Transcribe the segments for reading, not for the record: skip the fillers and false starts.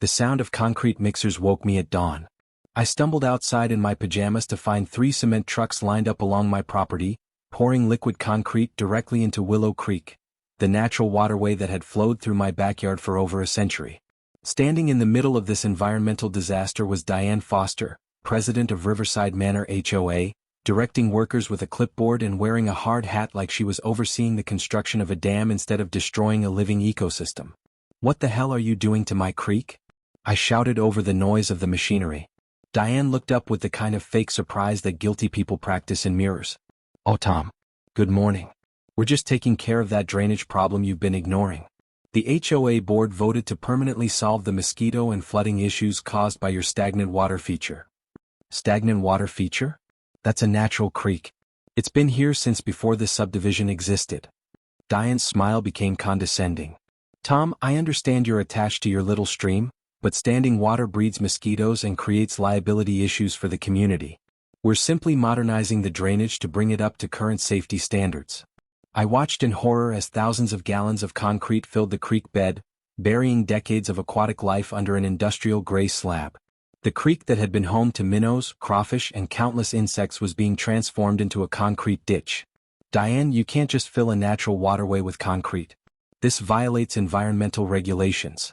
The sound of concrete mixers woke me at dawn. I stumbled outside in my pajamas to find 3 cement trucks lined up along my property, pouring liquid concrete directly into Willow Creek, the natural waterway that had flowed through my backyard for over a century. Standing in the middle of this environmental disaster was Diane Foster, president of Riverside Manor HOA, directing workers with a clipboard and wearing a hard hat like she was overseeing the construction of a dam instead of destroying a living ecosystem. "What the hell are you doing to my creek?" I shouted over the noise of the machinery. Diane looked up with the kind of fake surprise that guilty people practice in mirrors. "Oh, Tom. Good morning. We're just taking care of that drainage problem you've been ignoring. The HOA board voted to permanently solve the mosquito and flooding issues caused by your stagnant water feature." Stagnant water feature? That's a natural creek. It's been here since before this subdivision existed. Diane's smile became condescending. "Tom, I understand you're attached to your little stream, but standing water breeds mosquitoes and creates liability issues for the community. We're simply modernizing the drainage to bring it up to current safety standards." I watched in horror as thousands of gallons of concrete filled the creek bed, burying decades of aquatic life under an industrial gray slab. The creek that had been home to minnows, crawfish, and countless insects was being transformed into a concrete ditch. "Diane, you can't just fill a natural waterway with concrete. This violates environmental regulations."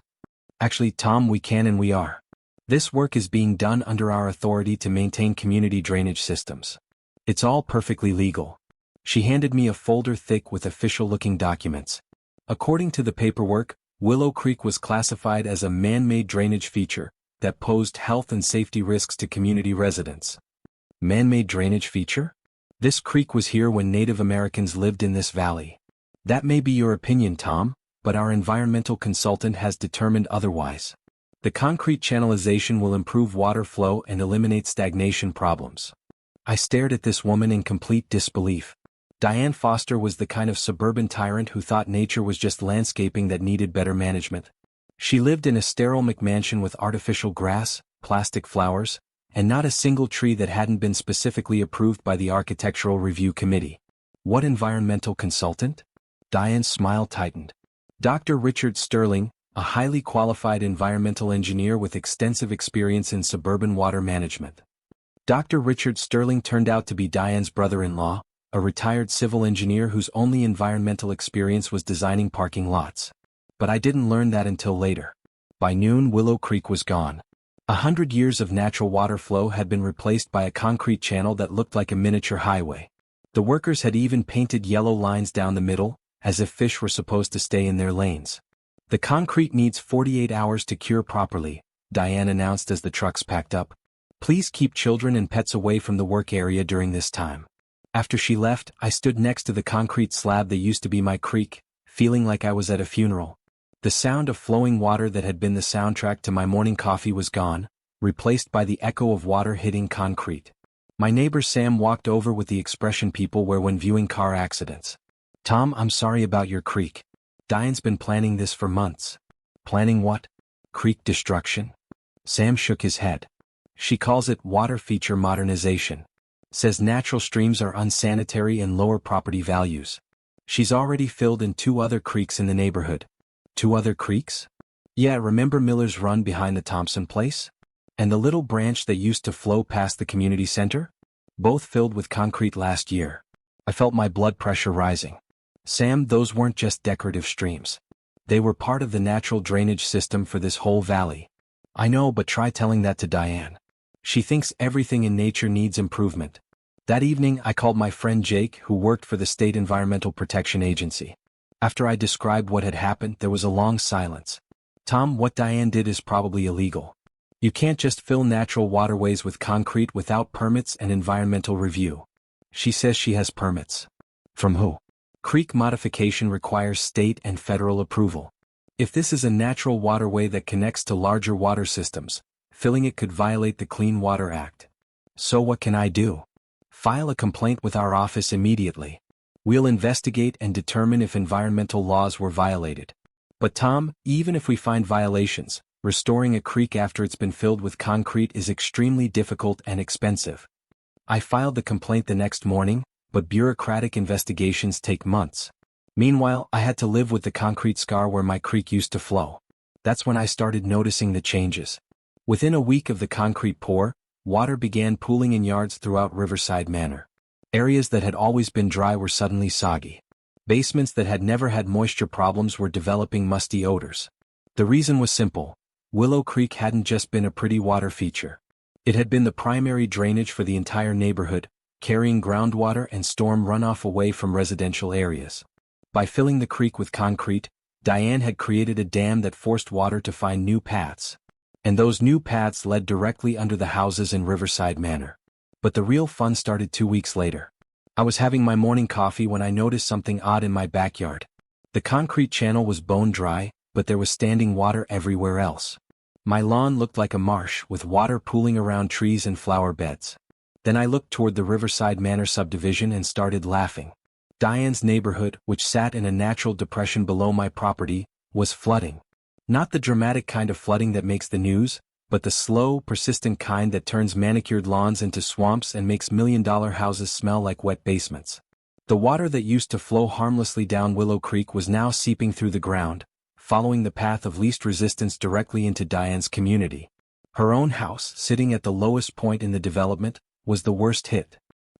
"Actually, Tom, we can and we are. This work is being done under our authority to maintain community drainage systems. It's all perfectly legal." She handed me a folder thick with official-looking documents. According to the paperwork, Willow Creek was classified as a man-made drainage feature that posed health and safety risks to community residents. Man-made drainage feature? This creek was here when Native Americans lived in this valley. That may be your opinion, Tom, but our environmental consultant has determined otherwise. The concrete channelization will improve water flow and eliminate stagnation problems. I stared at this woman in complete disbelief. Diane Foster was the kind of suburban tyrant who thought nature was just landscaping that needed better management. She lived in a sterile McMansion with artificial grass, plastic flowers, and not a single tree that hadn't been specifically approved by the Architectural Review Committee. What environmental consultant? Diane's smile tightened. Dr. Richard Sterling, a highly qualified environmental engineer with extensive experience in suburban water management. Dr. Richard Sterling turned out to be Diane's brother-in-law, a retired civil engineer whose only environmental experience was designing parking lots. But I didn't learn that until later. By noon, Willow Creek was gone. 100 years of natural water flow had been replaced by a concrete channel that looked like a miniature highway. The workers had even painted yellow lines down the middle, as if fish were supposed to stay in their lanes. "The concrete needs 48 hours to cure properly," Diane announced as the trucks packed up. "Please keep children and pets away from the work area during this time." After she left, I stood next to the concrete slab that used to be my creek, feeling like I was at a funeral. The sound of flowing water that had been the soundtrack to my morning coffee was gone, replaced by the echo of water hitting concrete. My neighbor Sam walked over with the expression people wear when viewing car accidents. "Tom, I'm sorry about your creek. Diane's been planning this for months." "Planning what? Creek destruction?" Sam shook his head. "She calls it water feature modernization. Says natural streams are unsanitary and lower property values. She's already filled in 2 other creeks in the neighborhood." "2 other creeks?" "Yeah, remember Miller's Run behind the Thompson place? And the little branch that used to flow past the community center? Both filled with concrete last year." I felt my blood pressure rising. "Sam, those weren't just decorative streams. They were part of the natural drainage system for this whole valley." "I know, but try telling that to Diane. She thinks everything in nature needs improvement." That evening, I called my friend Jake, who worked for the State Environmental Protection Agency. After I described what had happened, there was a long silence. "Tom, what Diane did is probably illegal. You can't just fill natural waterways with concrete without permits and environmental review." "She says she has permits." "From who?" "Creek modification requires state and federal approval. If this is a natural waterway that connects to larger water systems, filling it could violate the Clean Water Act." "So what can I do?" "File a complaint with our office immediately. We'll investigate and determine if environmental laws were violated." "But Tom, even if we find violations, restoring a creek after it's been filled with concrete is extremely difficult and expensive." I filed the complaint the next morning, but bureaucratic investigations take months. Meanwhile, I had to live with the concrete scar where my creek used to flow. That's when I started noticing the changes. Within a week of the concrete pour, water began pooling in yards throughout Riverside Manor. Areas that had always been dry were suddenly soggy. Basements that had never had moisture problems were developing musty odors. The reason was simple. Willow Creek hadn't just been a pretty water feature. It had been the primary drainage for the entire neighborhood, carrying groundwater and storm runoff away from residential areas. By filling the creek with concrete, Diane had created a dam that forced water to find new paths. And those new paths led directly under the houses in Riverside Manor. But the real fun started 2 weeks later. I was having my morning coffee when I noticed something odd in my backyard. The concrete channel was bone dry, but there was standing water everywhere else. My lawn looked like a marsh with water pooling around trees and flower beds. Then I looked toward the Riverside Manor subdivision and started laughing. Diane's neighborhood, which sat in a natural depression below my property, was flooding. Not the dramatic kind of flooding that makes the news, but the slow, persistent kind that turns manicured lawns into swamps and makes million-dollar houses smell like wet basements. The water that used to flow harmlessly down Willow Creek was now seeping through the ground, following the path of least resistance directly into Diane's community. Her own house, sitting at the lowest point in the development, was the worst hit.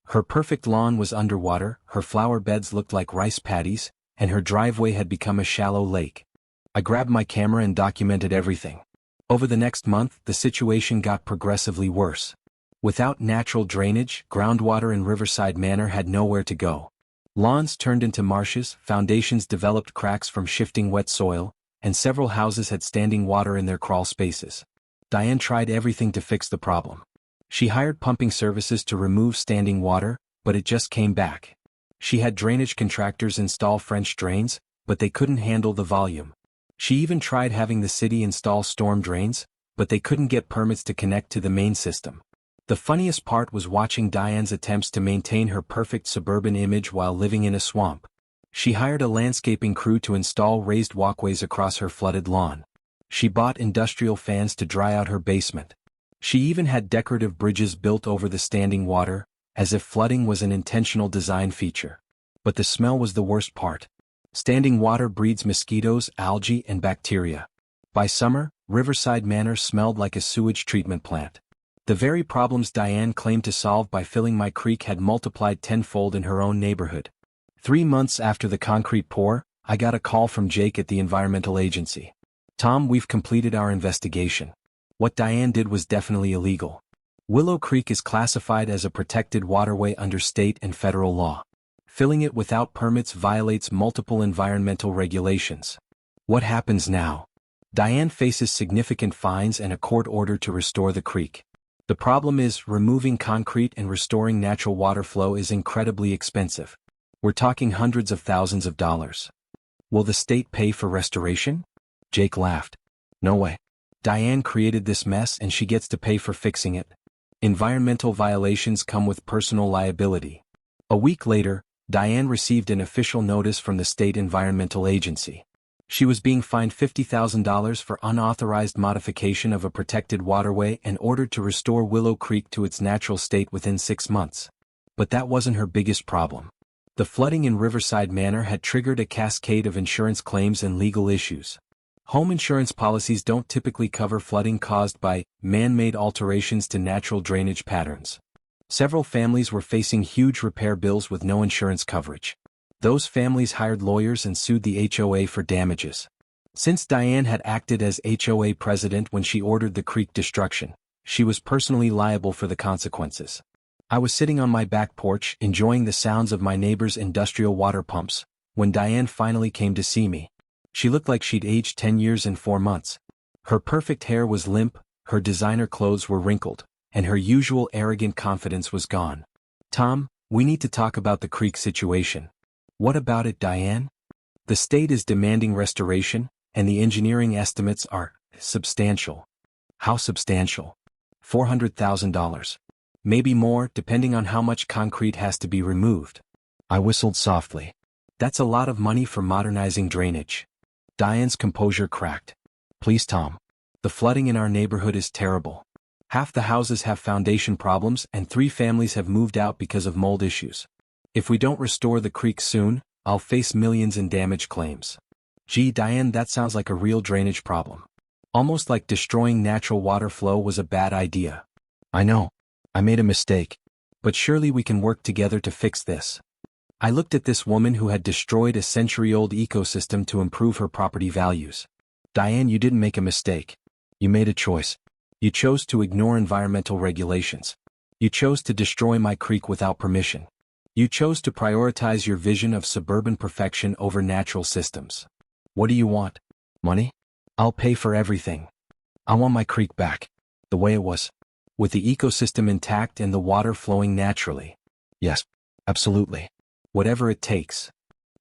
Her perfect lawn was underwater, her flower beds looked like rice paddies, and her driveway had become a shallow lake. I grabbed my camera and documented everything. Over the next month, the situation got progressively worse. Without natural drainage, groundwater in Riverside Manor had nowhere to go. Lawns turned into marshes, foundations developed cracks from shifting wet soil, and several houses had standing water in their crawl spaces. Diane tried everything to fix the problem. She hired pumping services to remove standing water, but it just came back. She had drainage contractors install French drains, but they couldn't handle the volume. She even tried having the city install storm drains, but they couldn't get permits to connect to the main system. The funniest part was watching Diane's attempts to maintain her perfect suburban image while living in a swamp. She hired a landscaping crew to install raised walkways across her flooded lawn. She bought industrial fans to dry out her basement. She even had decorative bridges built over the standing water, as if flooding was an intentional design feature. But the smell was the worst part. Standing water breeds mosquitoes, algae, and bacteria. By summer, Riverside Manor smelled like a sewage treatment plant. The very problems Diane claimed to solve by filling my creek had multiplied tenfold in her own neighborhood. 3 months after the concrete pour, I got a call from Jake at the environmental agency. "Tom, we've completed our investigation. What Diane did was definitely illegal. Willow Creek is classified as a protected waterway under state and federal law. Filling it without permits violates multiple environmental regulations. What happens now?" Diane faces significant fines and a court order to restore the creek. The problem is, removing concrete and restoring natural water flow is incredibly expensive. We're talking hundreds of thousands of dollars. "Will the state pay for restoration?" Jake laughed. "No way. Diane created this mess and she gets to pay for fixing it. Environmental violations come with personal liability." A week later, Diane received an official notice from the state environmental agency. She was being fined $50,000 for unauthorized modification of a protected waterway and ordered to restore Willow Creek to its natural state within 6 months. But that wasn't her biggest problem. The flooding in Riverside Manor had triggered a cascade of insurance claims and legal issues. Home insurance policies don't typically cover flooding caused by man-made alterations to natural drainage patterns. Several families were facing huge repair bills with no insurance coverage. Those families hired lawyers and sued the HOA for damages. Since Diane had acted as HOA president when she ordered the creek destruction, she was personally liable for the consequences. I was sitting on my back porch enjoying the sounds of my neighbor's industrial water pumps, when Diane finally came to see me. She looked like she'd aged 10 years and 4 months. Her perfect hair was limp, her designer clothes were wrinkled, and her usual arrogant confidence was gone. "Tom, we need to talk about the creek situation." "What about it, Diane?" "The state is demanding restoration, and the engineering estimates are substantial." "How substantial?" $400,000. Maybe more, depending on how much concrete has to be removed. I whistled softly. "That's a lot of money for modernizing drainage." Diane's composure cracked. "Please, Tom. The flooding in our neighborhood is terrible. Half the houses have foundation problems and 3 families have moved out because of mold issues. If we don't restore the creek soon, I'll face millions in damage claims." "Gee, Diane, that sounds like a real drainage problem. Almost like destroying natural water flow was a bad idea. I know. I made a mistake. But surely we can work together to fix this. I looked at this woman who had destroyed a century-old ecosystem to improve her property values. Diane, you didn't make a mistake. You made a choice. You chose to ignore environmental regulations. You chose to destroy my creek without permission. You chose to prioritize your vision of suburban perfection over natural systems. What do you want? Money? I'll pay for everything. I want my creek back, the way it was, with the ecosystem intact and the water flowing naturally. Yes, absolutely. Whatever it takes.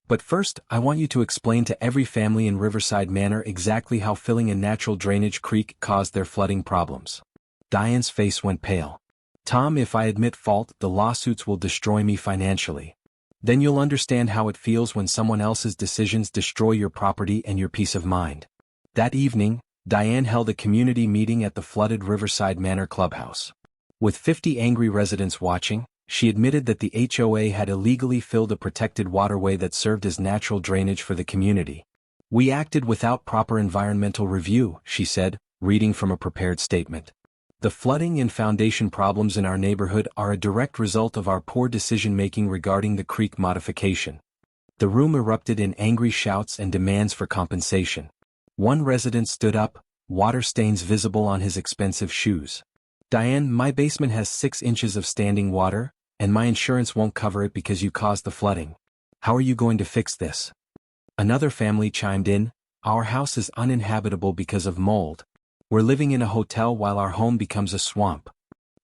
But first, I want you to explain to every family in Riverside Manor exactly how filling a natural drainage creek caused their flooding problems. Diane's face went pale. Tom, if I admit fault, the lawsuits will destroy me financially. Then you'll understand how it feels when someone else's decisions destroy your property and your peace of mind. That evening, Diane held a community meeting at the flooded Riverside Manor clubhouse. With 50 angry residents watching, she admitted that the HOA had illegally filled a protected waterway that served as natural drainage for the community. We acted without proper environmental review, she said, reading from a prepared statement. The flooding and foundation problems in our neighborhood are a direct result of our poor decision-making regarding the creek modification. The room erupted in angry shouts and demands for compensation. One resident stood up, water stains visible on his expensive shoes. Diane, my basement has 6 inches of standing water, and my insurance won't cover it because you caused the flooding. How are you going to fix this? Another family chimed in, our house is uninhabitable because of mold. We're living in a hotel while our home becomes a swamp.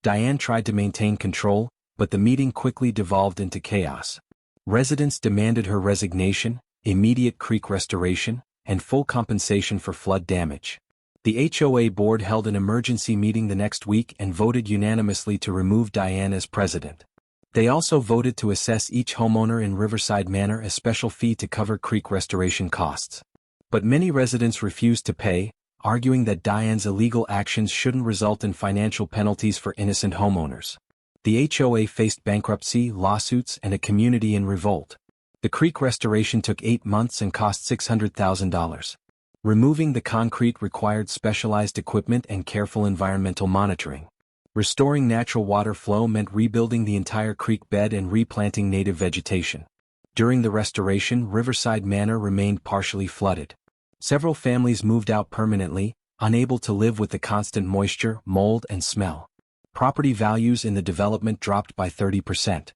Diane tried to maintain control, but the meeting quickly devolved into chaos. Residents demanded her resignation, immediate creek restoration, and full compensation for flood damage. The HOA board held an emergency meeting the next week and voted unanimously to remove Diane as president. They also voted to assess each homeowner in Riverside Manor a special fee to cover creek restoration costs. But many residents refused to pay, arguing that Diane's illegal actions shouldn't result in financial penalties for innocent homeowners. The HOA faced bankruptcy, lawsuits, and a community in revolt. The creek restoration took 8 months and cost $600,000. Removing the concrete required specialized equipment and careful environmental monitoring. Restoring natural water flow meant rebuilding the entire creek bed and replanting native vegetation. During the restoration, Riverside Manor remained partially flooded. Several families moved out permanently, unable to live with the constant moisture, mold, and smell. Property values in the development dropped by 30%.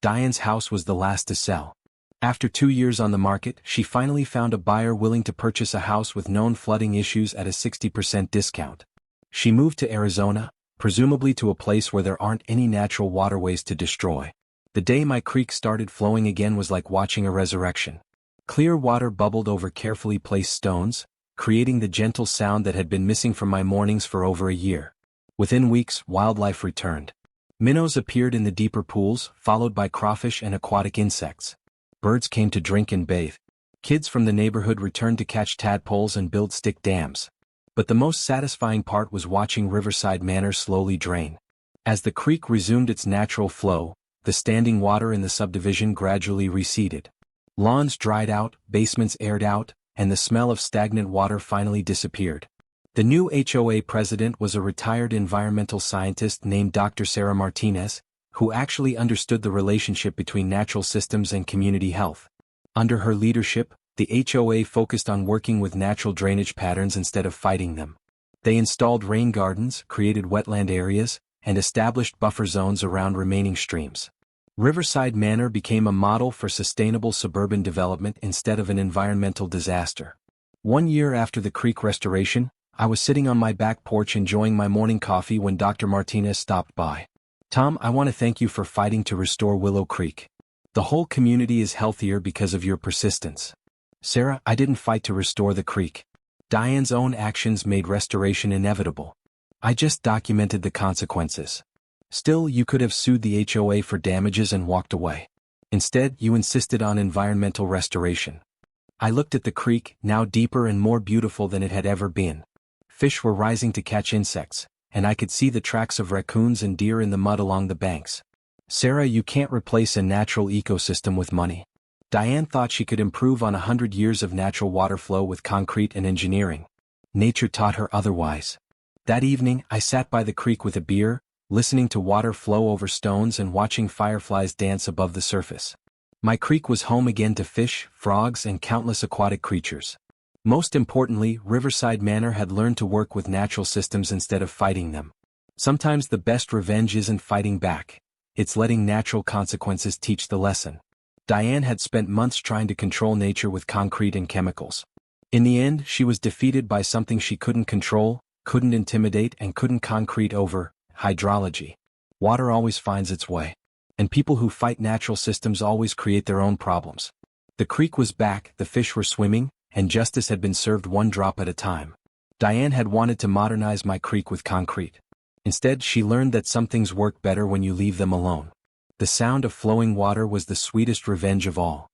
Diane's house was the last to sell. After 2 years on the market, she finally found a buyer willing to purchase a house with known flooding issues at a 60% discount. She moved to Arizona, presumably to a place where there aren't any natural waterways to destroy. The day my creek started flowing again was like watching a resurrection. Clear water bubbled over carefully placed stones, creating the gentle sound that had been missing from my mornings for over a year. Within weeks, wildlife returned. Minnows appeared in the deeper pools, followed by crawfish and aquatic insects. Birds came to drink and bathe. Kids from the neighborhood returned to catch tadpoles and build stick dams. But the most satisfying part was watching Riverside Manor slowly drain. As the creek resumed its natural flow, the standing water in the subdivision gradually receded. Lawns dried out, basements aired out, and the smell of stagnant water finally disappeared. The new HOA president was a retired environmental scientist named Dr. Sarah Martinez, who actually understood the relationship between natural systems and community health. Under her leadership, the HOA focused on working with natural drainage patterns instead of fighting them. They installed rain gardens, created wetland areas, and established buffer zones around remaining streams. Riverside Manor became a model for sustainable suburban development instead of an environmental disaster. 1 year after the creek restoration, I was sitting on my back porch enjoying my morning coffee when Dr. Martinez stopped by. Tom, I want to thank you for fighting to restore Willow Creek. The whole community is healthier because of your persistence. Sarah, I didn't fight to restore the creek. Diane's own actions made restoration inevitable. I just documented the consequences. Still, you could have sued the HOA for damages and walked away. Instead, you insisted on environmental restoration. I looked at the creek, now deeper and more beautiful than it had ever been. Fish were rising to catch insects, and I could see the tracks of raccoons and deer in the mud along the banks. Sarah, you can't replace a natural ecosystem with money. Diane thought she could improve on 100 years of natural water flow with concrete and engineering. nature taught her otherwise. That evening, I sat by the creek with a beer, listening to water flow over stones and watching fireflies dance above the surface. My creek was home again to fish, frogs, and countless aquatic creatures. Most importantly, Riverside Manor had learned to work with natural systems instead of fighting them. Sometimes the best revenge isn't fighting back, it's letting natural consequences teach the lesson. Diane had spent months trying to control nature with concrete and chemicals. In the end, she was defeated by something she couldn't control, couldn't intimidate, and couldn't concrete over: hydrology. Water always finds its way. And people who fight natural systems always create their own problems. The creek was back, the fish were swimming, and justice had been served one drop at a time. Diane had wanted to modernize my creek with concrete. Instead, she learned that some things work better when you leave them alone. The sound of flowing water was the sweetest revenge of all.